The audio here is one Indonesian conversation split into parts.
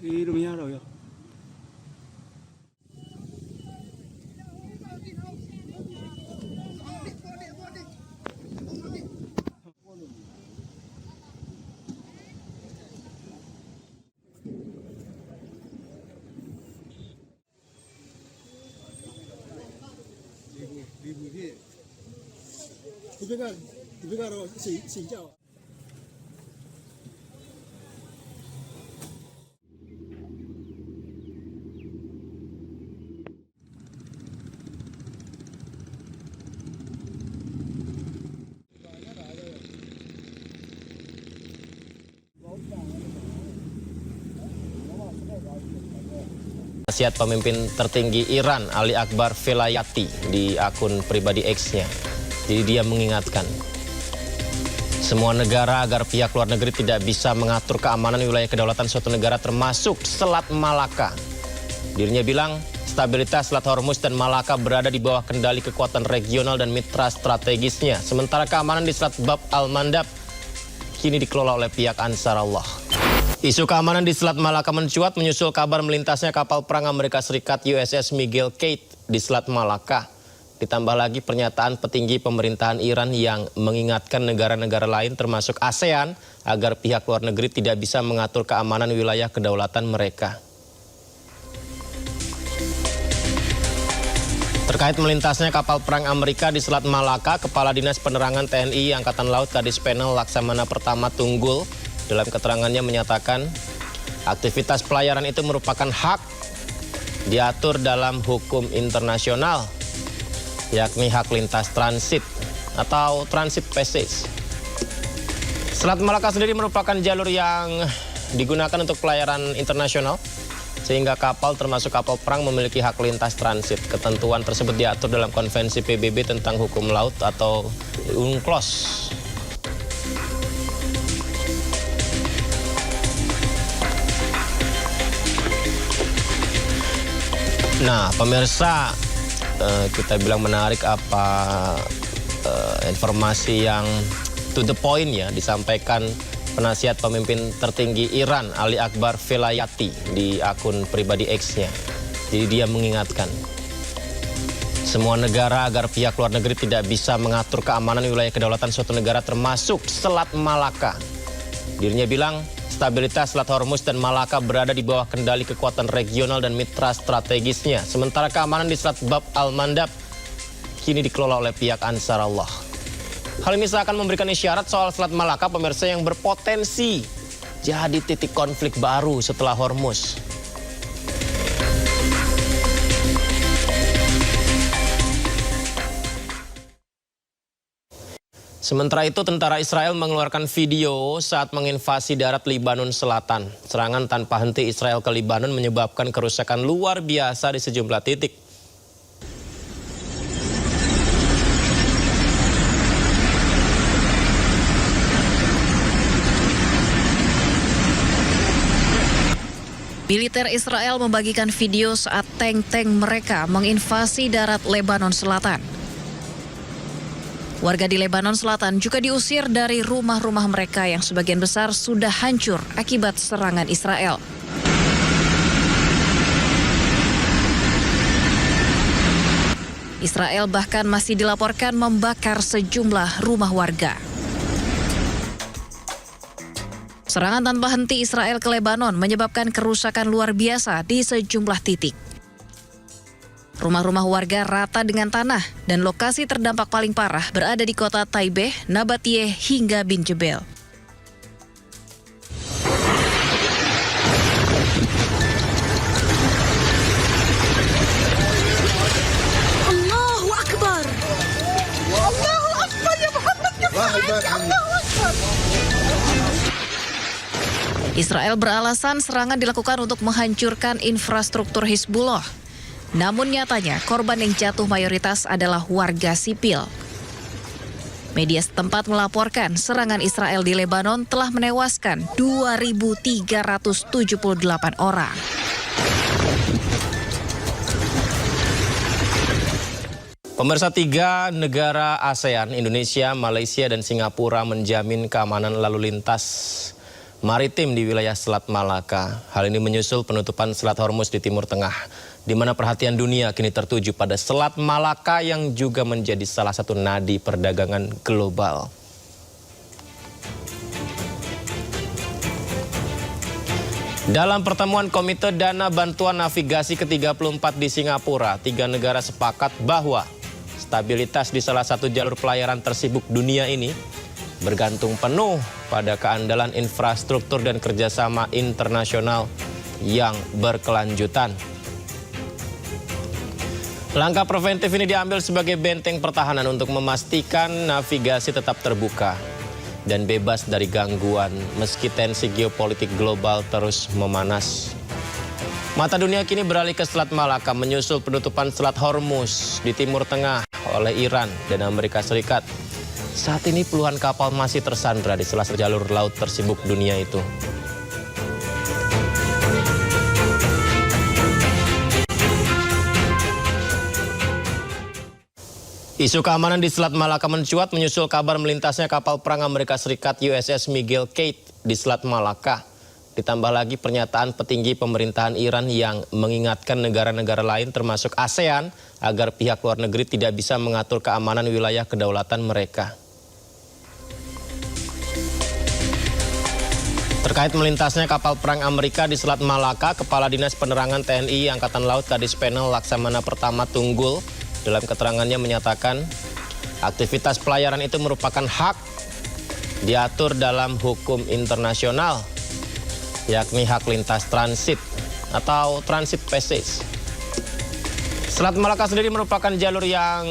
이름이야 rồi. Quý vị rồi, xin chào. Nasihat pemimpin tertinggi Iran Ali Akbar Velayati di akun pribadi X-nya. Jadi dia mengingatkan semua negara agar pihak luar negeri tidak bisa mengatur keamanan wilayah kedaulatan suatu negara termasuk Selat Malaka. Dirinya bilang stabilitas Selat Hormuz dan Malaka berada di bawah kendali kekuatan regional dan mitra strategisnya. Sementara keamanan di Selat Bab al-Mandab kini dikelola oleh pihak Ansar Allah. Isu keamanan di Selat Malaka mencuat menyusul kabar melintasnya kapal perang Amerika Serikat USS Miguel Kate di Selat Malaka. Ditambah lagi pernyataan petinggi pemerintahan Iran yang mengingatkan negara-negara lain termasuk ASEAN agar pihak luar negeri tidak bisa mengatur keamanan wilayah kedaulatan mereka. Terkait melintasnya kapal perang Amerika di Selat Malaka, Kepala Dinas Penerangan TNI Angkatan Laut Kadis Penel Laksamana Pertama Tunggul dalam keterangannya menyatakan aktivitas pelayaran itu merupakan hak diatur dalam hukum internasional, yakni hak lintas transit atau transit passage. Selat Malaka sendiri merupakan jalur yang digunakan untuk pelayaran internasional, sehingga kapal termasuk kapal perang memiliki hak lintas transit. Ketentuan tersebut diatur dalam Konvensi PBB tentang hukum laut atau UNCLOS. Nah, pemirsa, kita bilang menarik apa informasi yang to the point ya disampaikan penasihat pemimpin tertinggi Iran Ali Akbar Velayati di akun pribadi X-nya. Jadi dia mengingatkan semua negara agar pihak luar negeri tidak bisa mengatur keamanan wilayah kedaulatan suatu negara termasuk Selat Malaka. Dirinya bilang stabilitas Selat Hormuz dan Malaka berada di bawah kendali kekuatan regional dan mitra strategisnya. Sementara keamanan di Selat Bab al-Mandab kini dikelola oleh pihak Ansar Allah. Hal ini seakan memberikan isyarat soal Selat Malaka, pemirsa, yang berpotensi jadi titik konflik baru setelah Hormuz. Sementara itu, tentara Israel mengeluarkan video saat menginvasi darat Lebanon Selatan. Serangan tanpa henti Israel ke Lebanon menyebabkan kerusakan luar biasa di sejumlah titik. Militer Israel membagikan video saat tank-tank mereka menginvasi darat Lebanon Selatan. Warga di Lebanon Selatan juga diusir dari rumah-rumah mereka yang sebagian besar sudah hancur akibat serangan Israel. Israel bahkan masih dilaporkan membakar sejumlah rumah warga. Serangan tanpa henti Israel ke Lebanon menyebabkan kerusakan luar biasa di sejumlah titik. Rumah-rumah warga rata dengan tanah dan lokasi terdampak paling parah berada di kota Taibeh, Nabatiyeh hingga Bin Jebel. Allahu Akbar. Allahu Akbar ya Muhammad ya Allahu Akbar. Israel beralasan serangan dilakukan untuk menghancurkan infrastruktur Hizbullah. Namun nyatanya korban yang jatuh mayoritas adalah warga sipil. Media setempat melaporkan serangan Israel di Lebanon telah menewaskan 2.378 orang. Pemirsa, 3 negara ASEAN, Indonesia, Malaysia, dan Singapura menjamin keamanan lalu lintas maritim di wilayah Selat Malaka. Hal ini menyusul penutupan Selat Hormuz di Timur Tengah, di mana perhatian dunia kini tertuju pada Selat Malaka yang juga menjadi salah satu nadi perdagangan global. Dalam pertemuan Komite Dana Bantuan Navigasi ke-34 di Singapura, 3 negara sepakat bahwa stabilitas di salah satu jalur pelayaran tersibuk dunia ini bergantung penuh pada keandalan infrastruktur dan kerjasama internasional yang berkelanjutan. Langkah preventif ini diambil sebagai benteng pertahanan untuk memastikan navigasi tetap terbuka dan bebas dari gangguan meski tensi geopolitik global terus memanas. Mata dunia kini beralih ke Selat Malaka menyusul penutupan Selat Hormuz di Timur Tengah oleh Iran dan Amerika Serikat. Saat ini puluhan kapal masih tersandra di salah satu jalur laut tersibuk dunia itu. Isu keamanan di Selat Malaka mencuat menyusul kabar melintasnya kapal perang Amerika Serikat USS Miguel Kate di Selat Malaka. Ditambah lagi pernyataan petinggi pemerintahan Iran yang mengingatkan negara-negara lain termasuk ASEAN agar pihak luar negeri tidak bisa mengatur keamanan wilayah kedaulatan mereka. Terkait melintasnya kapal perang Amerika di Selat Malaka, Kepala Dinas Penerangan TNI Angkatan Laut Kadis Penel Laksamana Pertama Tunggul dalam keterangannya menyatakan aktivitas pelayaran itu merupakan hak diatur dalam hukum internasional, yakni hak lintas transit atau transit passage. Selat Malaka sendiri merupakan jalur yang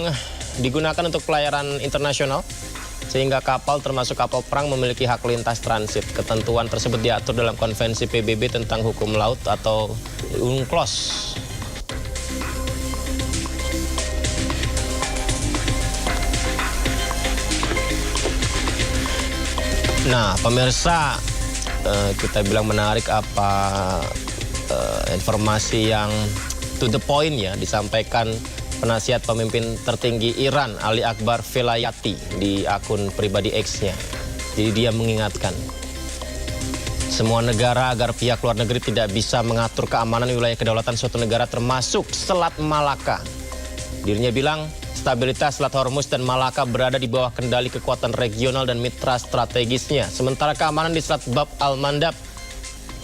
digunakan untuk pelayaran internasional, sehingga kapal termasuk kapal perang memiliki hak lintas transit. Ketentuan tersebut diatur dalam Konvensi PBB tentang hukum laut atau UNCLOS. Nah, pemirsa, kita bilang menarik apa informasi yang to the point ya disampaikan penasihat pemimpin tertinggi Iran Ali Akbar Velayati di akun pribadi X-nya. Jadi dia mengingatkan semua negara agar pihak luar negeri tidak bisa mengatur keamanan wilayah kedaulatan suatu negara termasuk Selat Malaka. Dirinya bilang stabilitas Selat Hormuz dan Malaka berada di bawah kendali kekuatan regional dan mitra strategisnya. Sementara keamanan di Selat Bab al-Mandab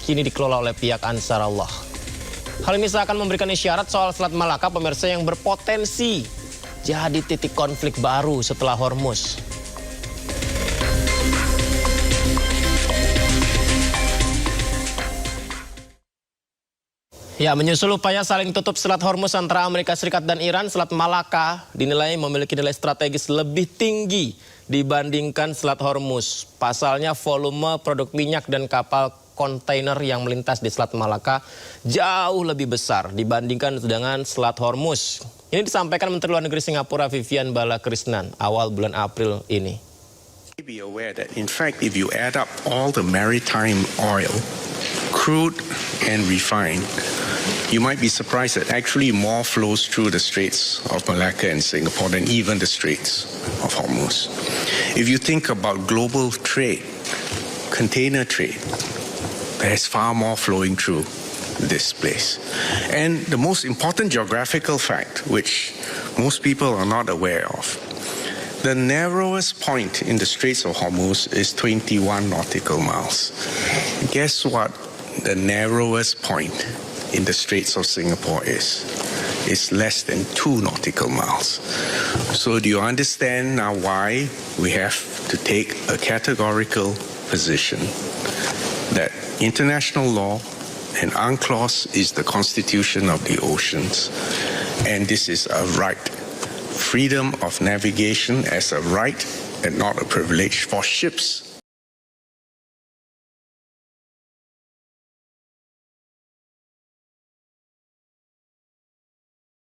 kini dikelola oleh pihak Ansar Allah. Hal ini seakan memberikan isyarat soal Selat Malaka, pemirsa, yang berpotensi jadi titik konflik baru setelah Hormuz. Ya, menyusul upaya saling tutup Selat Hormuz antara Amerika Serikat dan Iran, Selat Malaka dinilai memiliki nilai strategis lebih tinggi dibandingkan Selat Hormuz. Pasalnya volume produk minyak dan kapal kontainer yang melintas di Selat Malaka jauh lebih besar dibandingkan dengan Selat Hormuz. Ini disampaikan Menteri Luar Negeri Singapura Vivian Balakrishnan awal bulan April ini. Be aware that in fact if you add up all the maritime oil, crude and refined, you might be surprised that actually more flows through the Straits of Malacca and Singapore than even the Straits of Hormuz. If you think about global trade, container trade, there's far more flowing through this place. And the most important geographical fact, which most people are not aware of, the narrowest point in the Straits of Hormuz is 21 nautical miles. Guess what the narrowest point in the Straits of Singapore is? It's less than 2 nautical miles. So do you understand now why we have to take a categorical position that international law and UNCLOS is the constitution of the oceans, and this is a right. Freedom of navigation as a right and not a privilege for ships